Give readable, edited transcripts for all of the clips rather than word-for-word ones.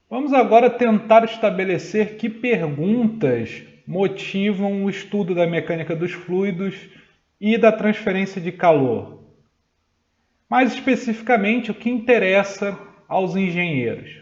Vamos agora tentar estabelecer que perguntas motivam o estudo da mecânica dos fluidos e da transferência de calor. Mais especificamente, o que interessa aos engenheiros.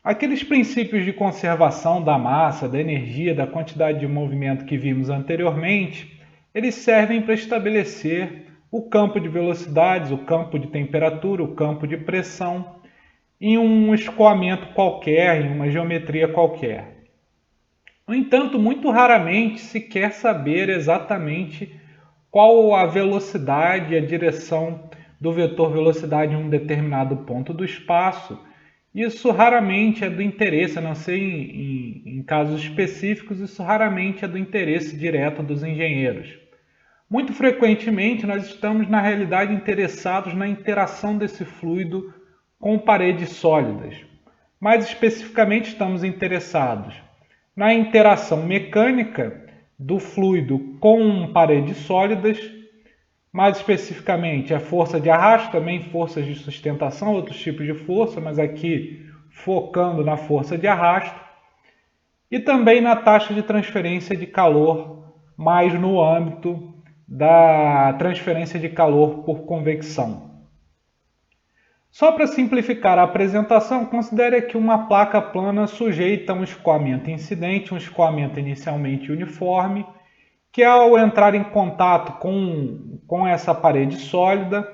Aqueles princípios de conservação da massa, da energia, da quantidade de movimento que vimos anteriormente, eles servem para estabelecer o campo de velocidades, o campo de temperatura, o campo de pressão em um escoamento qualquer, em uma geometria qualquer. No entanto, muito raramente se quer saber exatamente qual a velocidade e a direção do vetor velocidade em um determinado ponto do espaço. Isso raramente é do interesse, a não ser em casos específicos, isso raramente é do interesse direto dos engenheiros. Muito frequentemente, nós estamos, na realidade, interessados na interação desse fluido com paredes sólidas. Mais especificamente, estamos interessados na interação mecânica do fluido com paredes sólidas, mais especificamente a força de arrasto, também forças de sustentação, outros tipos de força, mas aqui focando na força de arrasto, e também na taxa de transferência de calor, mais no âmbito da transferência de calor por convecção. Só para simplificar a apresentação, considere que uma placa plana sujeita a um escoamento incidente, um escoamento inicialmente uniforme, que ao entrar em contato com essa parede sólida,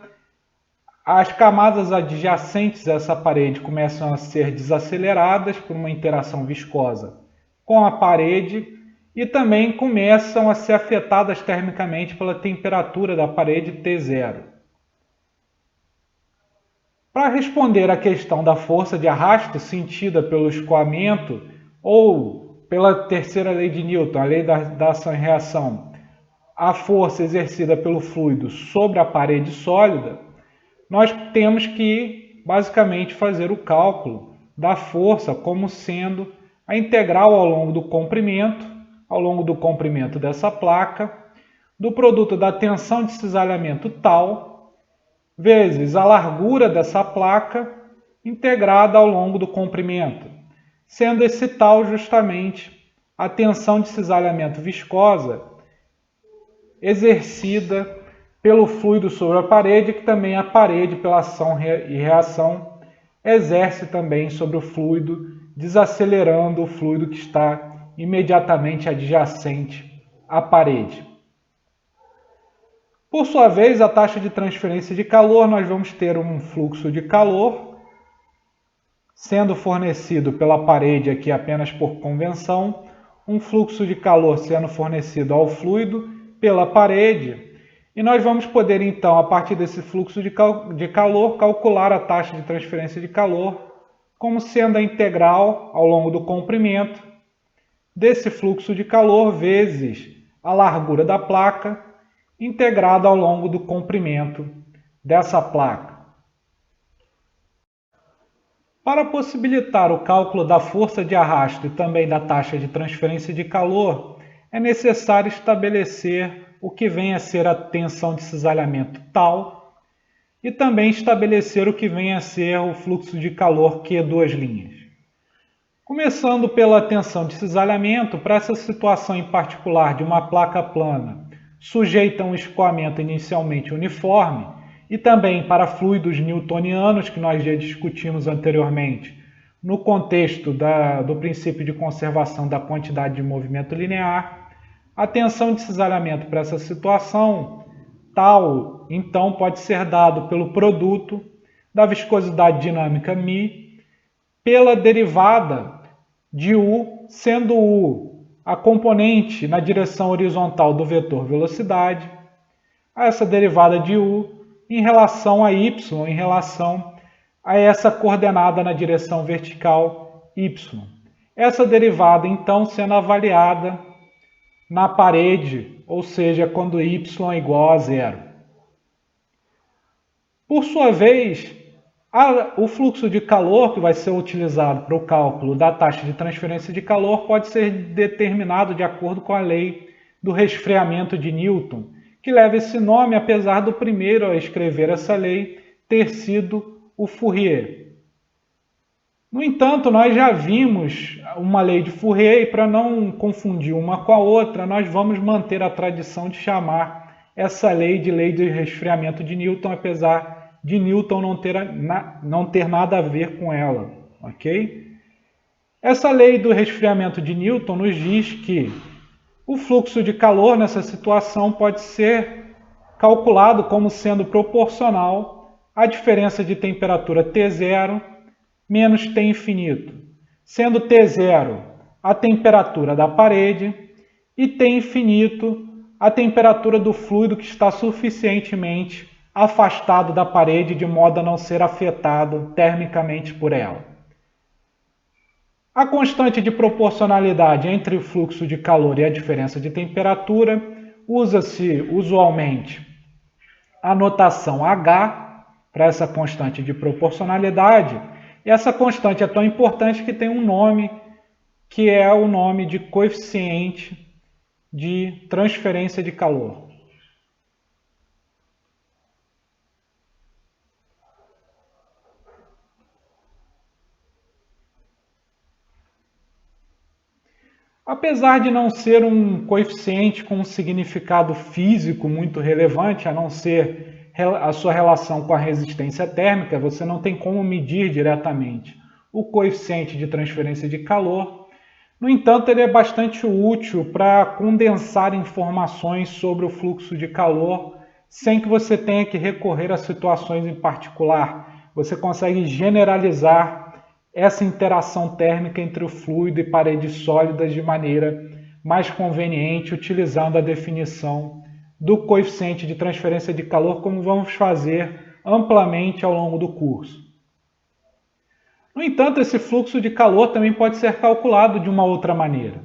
as camadas adjacentes a essa parede começam a ser desaceleradas por uma interação viscosa com a parede e também começam a ser afetadas termicamente pela temperatura da parede T0. Para responder à questão da força de arrasto sentida pelo escoamento ou pela terceira lei de Newton, a lei da ação e reação, a força exercida pelo fluido sobre a parede sólida, nós temos que basicamente fazer o cálculo da força como sendo a integral ao longo do comprimento dessa placa, do produto da tensão de cisalhamento tal, vezes a largura dessa placa integrada ao longo do comprimento, sendo esse tal justamente a tensão de cisalhamento viscosa exercida pelo fluido sobre a parede, que também a parede, pela ação e reação, exerce também sobre o fluido, desacelerando o fluido que está imediatamente adjacente à parede. Por sua vez, a taxa de transferência de calor, nós vamos ter um fluxo de calor sendo fornecido pela parede aqui apenas por convenção, um fluxo de calor sendo fornecido ao fluido pela parede, e nós vamos poder então, a partir desse fluxo de calor, calcular a taxa de transferência de calor como sendo a integral ao longo do comprimento desse fluxo de calor vezes a largura da placa integrada ao longo do comprimento dessa placa. Para possibilitar o cálculo da força de arrasto e também da taxa de transferência de calor, é necessário estabelecer o que vem a ser a tensão de cisalhamento tal e também estabelecer o que vem a ser o fluxo de calor Q duas linhas. Começando pela tensão de cisalhamento, para essa situação em particular de uma placa plana sujeita a um escoamento inicialmente uniforme, e também para fluidos newtonianos, que nós já discutimos anteriormente, no contexto do princípio de conservação da quantidade de movimento linear, a tensão de cisalhamento para essa situação tal, então, pode ser dado pelo produto da viscosidade dinâmica μ pela derivada de U, sendo U a componente na direção horizontal do vetor velocidade, a essa derivada de U em relação a y, em relação a essa coordenada na direção vertical y. Essa derivada, então, sendo avaliada na parede, ou seja, quando y é igual a zero. Por sua vez, o fluxo de calor que vai ser utilizado para o cálculo da taxa de transferência de calor pode ser determinado de acordo com a lei do resfriamento de Newton, que leva esse nome, apesar do primeiro a escrever essa lei ter sido o Fourier. No entanto, nós já vimos uma lei de Fourier e para não confundir uma com a outra, nós vamos manter a tradição de chamar essa lei de resfriamento de Newton, apesar de Newton não ter nada a ver com ela, ok? Essa lei do resfriamento de Newton nos diz que o fluxo de calor nessa situação pode ser calculado como sendo proporcional à diferença de temperatura T0 menos T infinito, sendo T0 a temperatura da parede e T infinito a temperatura do fluido que está suficientemente afastado da parede de modo a não ser afetado termicamente por ela. A constante de proporcionalidade entre o fluxo de calor e a diferença de temperatura usa-se usualmente a notação H para essa constante de proporcionalidade. E essa constante é tão importante que tem um nome, que é o nome de coeficiente de transferência de calor. Apesar de não ser um coeficiente com um significado físico muito relevante, a não ser a sua relação com a resistência térmica, você não tem como medir diretamente o coeficiente de transferência de calor. No entanto, ele é bastante útil para condensar informações sobre o fluxo de calor sem que você tenha que recorrer a situações em particular. Você consegue generalizar essa interação térmica entre o fluido e paredes sólidas de maneira mais conveniente, utilizando a definição do coeficiente de transferência de calor, como vamos fazer amplamente ao longo do curso. No entanto, esse fluxo de calor também pode ser calculado de uma outra maneira.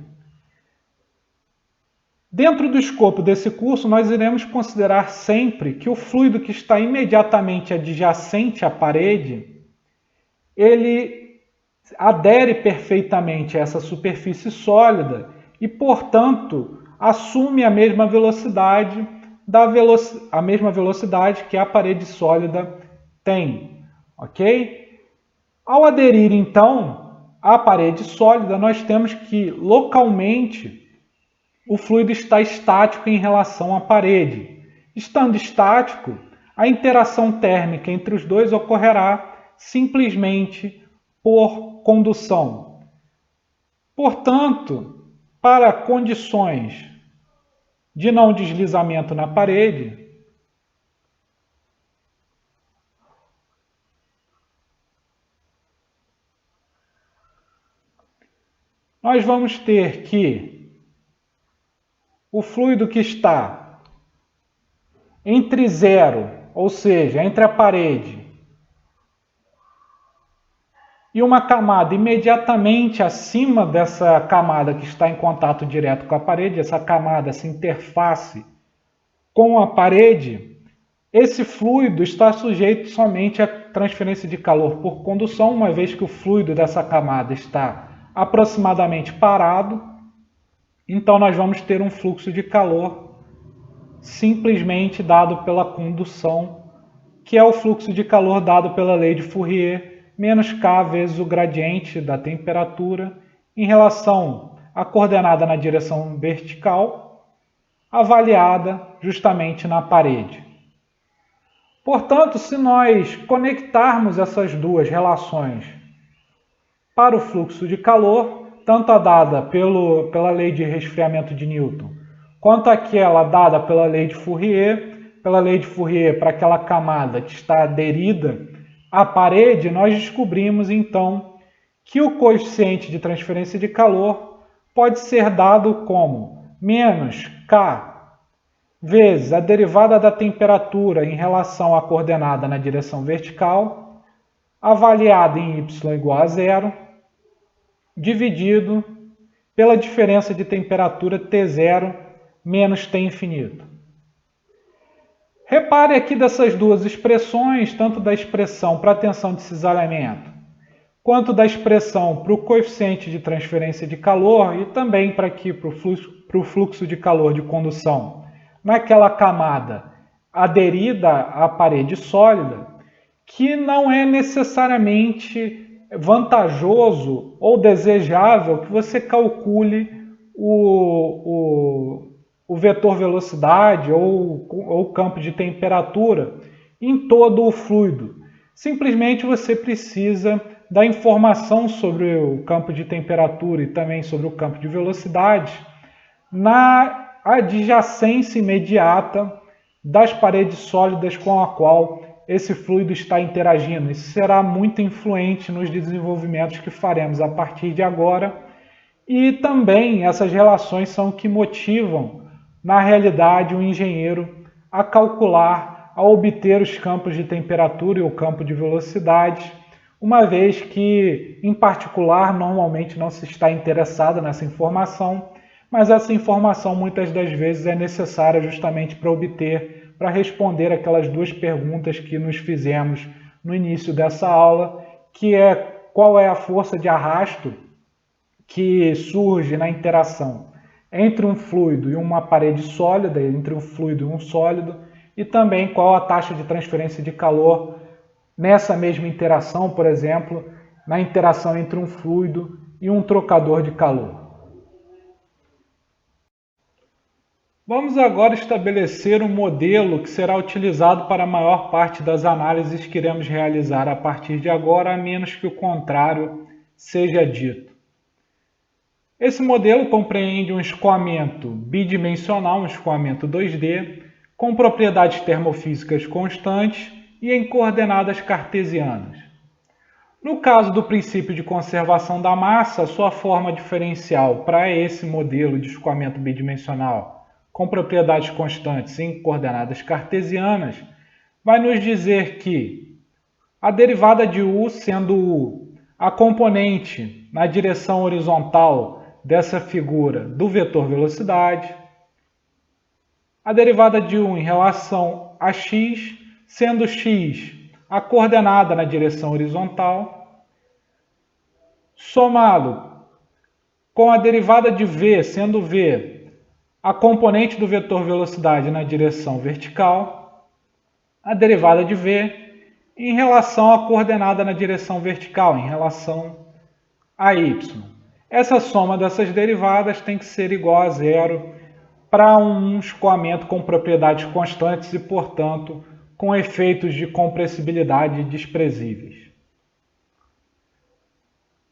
Dentro do escopo desse curso, nós iremos considerar sempre que o fluido que está imediatamente adjacente à parede, ele adere perfeitamente a essa superfície sólida e, portanto, assume a mesma velocidade que a parede sólida tem, ok? Ao aderir, então, à parede sólida, nós temos que, localmente, o fluido está estático em relação à parede. Estando estático, a interação térmica entre os dois ocorrerá simplesmente por condução. Portanto, para condições de não deslizamento na parede, nós vamos ter que o fluido que está entre zero, ou seja, entre a parede e uma camada imediatamente acima dessa camada que está em contato direto com a parede, essa camada, essa interface com a parede, esse fluido está sujeito somente à transferência de calor por condução, uma vez que o fluido dessa camada está aproximadamente parado. Então nós vamos ter um fluxo de calor simplesmente dado pela condução, que é o fluxo de calor dado pela lei de Fourier, menos K vezes o gradiente da temperatura em relação à coordenada na direção vertical, avaliada justamente na parede. Portanto, se nós conectarmos essas duas relações para o fluxo de calor, tanto a dada pela lei de resfriamento de Newton, quanto aquela dada pela lei de Fourier para aquela camada que está aderida à parede, nós descobrimos então que o coeficiente de transferência de calor pode ser dado como menos K vezes a derivada da temperatura em relação à coordenada na direção vertical, avaliada em y igual a zero, dividido pela diferença de temperatura T0 menos T infinito. Repare aqui dessas duas expressões, tanto da expressão para a tensão de cisalhamento, quanto da expressão para o coeficiente de transferência de calor e também para o fluxo de calor de condução naquela camada aderida à parede sólida, que não é necessariamente vantajoso ou desejável que você calcule o vetor velocidade ou campo de temperatura em todo o fluido. Simplesmente você precisa da informação sobre o campo de temperatura e também sobre o campo de velocidade na adjacência imediata das paredes sólidas com a qual esse fluido está interagindo. Isso será muito influente nos desenvolvimentos que faremos a partir de agora. E também essas relações são o que motivam, na realidade, o engenheiro a calcular, a obter os campos de temperatura e o campo de velocidade, uma vez que, em particular, normalmente não se está interessado nessa informação, mas essa informação muitas das vezes é necessária justamente para responder aquelas duas perguntas que nos fizemos no início dessa aula, que é qual é a força de arrasto que surge na interação entre um fluido e uma parede sólida, entre um fluido e um sólido, e também qual a taxa de transferência de calor nessa mesma interação, por exemplo, na interação entre um fluido e um trocador de calor. Vamos agora estabelecer um modelo que será utilizado para a maior parte das análises que iremos realizar a partir de agora, a menos que o contrário seja dito. Esse modelo compreende um escoamento bidimensional, um escoamento 2D, com propriedades termofísicas constantes e em coordenadas cartesianas. No caso do princípio de conservação da massa, sua forma diferencial para esse modelo de escoamento bidimensional com propriedades constantes em coordenadas cartesianas vai nos dizer que a derivada de u, sendo u a componente na direção horizontal dessa figura do vetor velocidade, a derivada de u em relação a x, sendo x a coordenada na direção horizontal, somado com a derivada de v, sendo v a componente do vetor velocidade na direção vertical, a derivada de v em relação à coordenada na direção vertical, em relação a y. Essa soma dessas derivadas tem que ser igual a zero para um escoamento com propriedades constantes e, portanto, com efeitos de compressibilidade desprezíveis.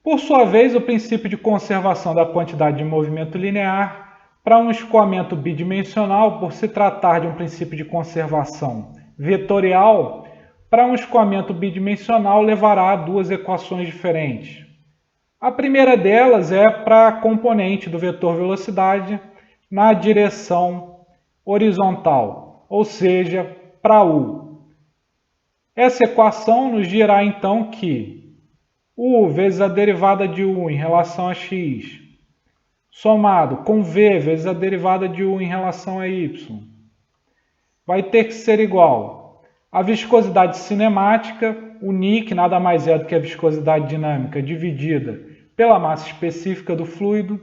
Por sua vez, o princípio de conservação da quantidade de movimento linear para um escoamento bidimensional, por se tratar de um princípio de conservação vetorial, para um escoamento bidimensional levará a duas equações diferentes. A primeira delas é para a componente do vetor velocidade na direção horizontal, ou seja, para u. Essa equação nos dirá então que u vezes a derivada de u em relação a x, somado com v vezes a derivada de u em relação a y, vai ter que ser igual a viscosidade cinemática, o Ni, que nada mais é do que a viscosidade dinâmica dividida pela massa específica do fluido,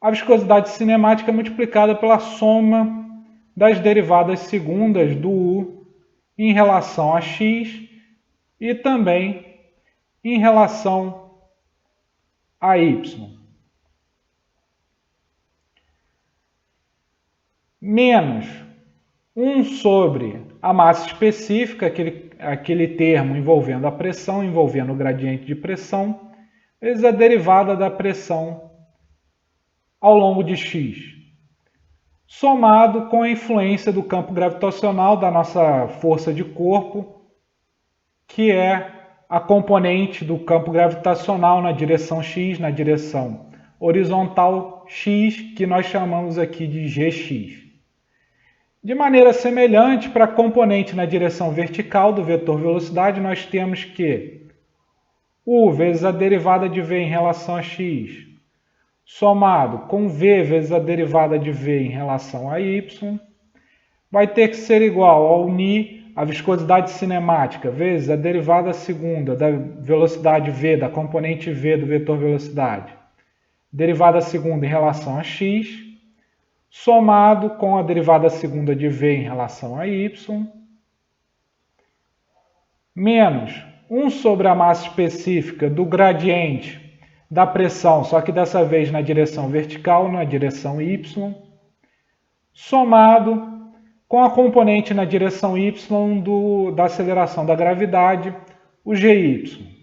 a viscosidade cinemática multiplicada pela soma das derivadas segundas do u em relação a x e também em relação a y. Menos 1 sobre a massa específica, aquele termo envolvendo a pressão, envolvendo o gradiente de pressão, vezes a derivada da pressão ao longo de x, somado com a influência do campo gravitacional da nossa força de corpo, que é a componente do campo gravitacional na direção x, na direção horizontal x, que nós chamamos aqui de gx. De maneira semelhante, para a componente na direção vertical do vetor velocidade, nós temos que u vezes a derivada de v em relação a x, somado com v vezes a derivada de v em relação a y, vai ter que ser igual ao Ni, a viscosidade cinemática, vezes a derivada segunda da velocidade v, da componente v do vetor velocidade, derivada segunda em relação a x, somado com a derivada segunda de v em relação a y, menos 1 sobre a massa específica do gradiente da pressão, só que dessa vez na direção vertical, na direção y, somado com a componente na direção y da aceleração da gravidade, o GY.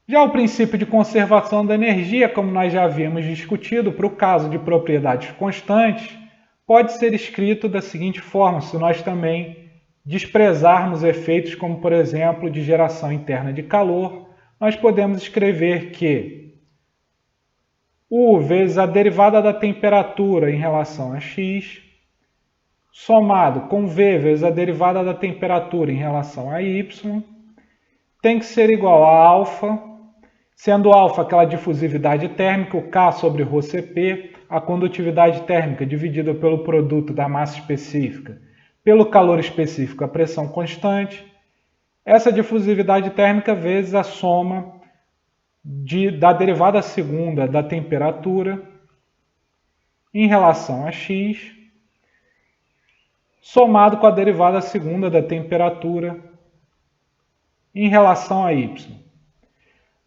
Já o princípio de conservação da energia, como nós já havíamos discutido, para o caso de propriedades constantes, pode ser escrito da seguinte forma, se nós também desprezarmos efeitos como, por exemplo, de geração interna de calor, nós podemos escrever que U vezes a derivada da temperatura em relação a x, somado com V vezes a derivada da temperatura em relação a y, tem que ser igual a alfa, sendo alfa aquela difusividade térmica, o K sobre ρCp, a condutividade térmica dividida pelo produto da massa específica, pelo calor específico, a pressão constante. Essa difusividade térmica vezes a soma da derivada segunda da temperatura em relação a x, somado com a derivada segunda da temperatura em relação a y.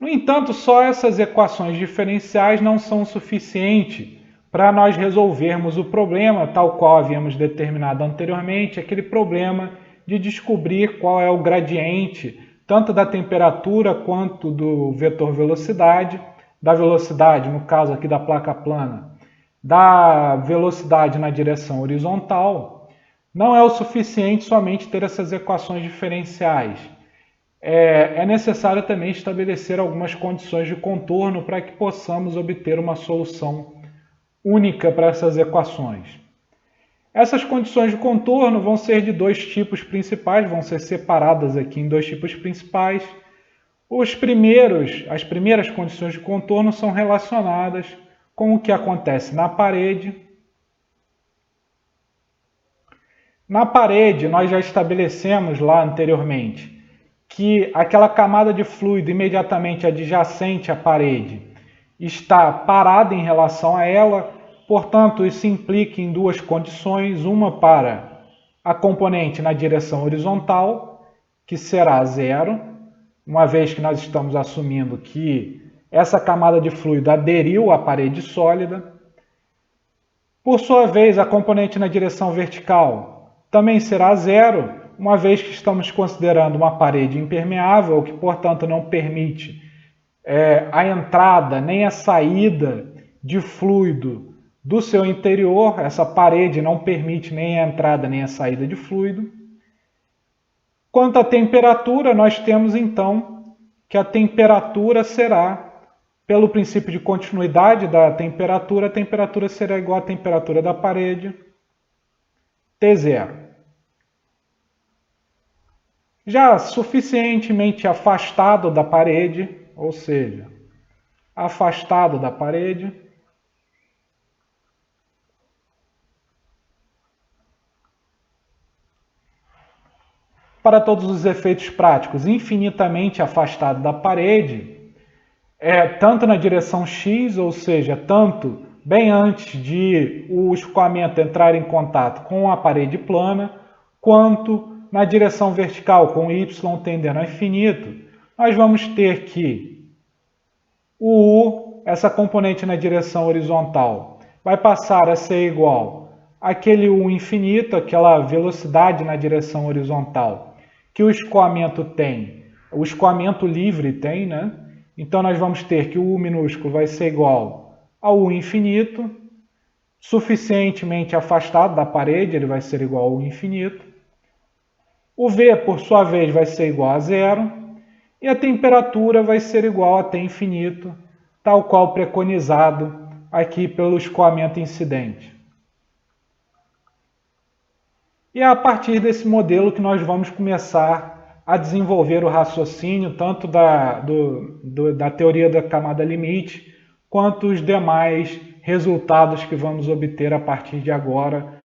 No entanto, só essas equações diferenciais não são suficientes para nós resolvermos o problema, tal qual havíamos determinado anteriormente, aquele problema de descobrir qual é o gradiente, tanto da temperatura quanto do vetor velocidade, da velocidade, no caso aqui da placa plana, da velocidade na direção horizontal. Não é o suficiente somente ter essas equações diferenciais. É necessário também estabelecer algumas condições de contorno para que possamos obter uma solução única para essas equações. Essas condições de contorno vão ser de dois tipos principais, vão ser separadas aqui em dois tipos principais. As primeiras condições de contorno são relacionadas com o que acontece na parede. Na parede, nós já estabelecemos lá anteriormente que aquela camada de fluido imediatamente adjacente à parede está parada em relação a ela, portanto, isso implica em duas condições, uma para a componente na direção horizontal, que será zero, uma vez que nós estamos assumindo que essa camada de fluido aderiu à parede sólida. Por sua vez, a componente na direção vertical também será zero, uma vez que estamos considerando uma parede impermeável, que, portanto, não permite a entrada nem a saída de fluido do seu interior. Essa parede não permite nem a entrada nem a saída de fluido. Quanto à temperatura, nós temos então que a temperatura será, pelo princípio de continuidade da temperatura, a temperatura será igual à temperatura da parede, T0. Já suficientemente afastado da parede, ou seja, afastado da parede, para todos os efeitos práticos, infinitamente afastado da parede, tanto na direção x, ou seja, tanto bem antes de o escoamento entrar em contato com a parede plana, quanto na direção vertical, com y tendendo a infinito, nós vamos ter que o U, essa componente na direção horizontal, vai passar a ser igual àquele U infinito, aquela velocidade na direção horizontal, que o escoamento tem, o escoamento livre tem, né? Então nós vamos ter que o U minúsculo vai ser igual ao U infinito, suficientemente afastado da parede, ele vai ser igual ao U infinito. O V, por sua vez, vai ser igual a zero, e a temperatura vai ser igual a T infinito, tal qual preconizado aqui pelo escoamento incidente. E é a partir desse modelo que nós vamos começar a desenvolver o raciocínio, tanto da teoria da camada limite, quanto os demais resultados que vamos obter a partir de agora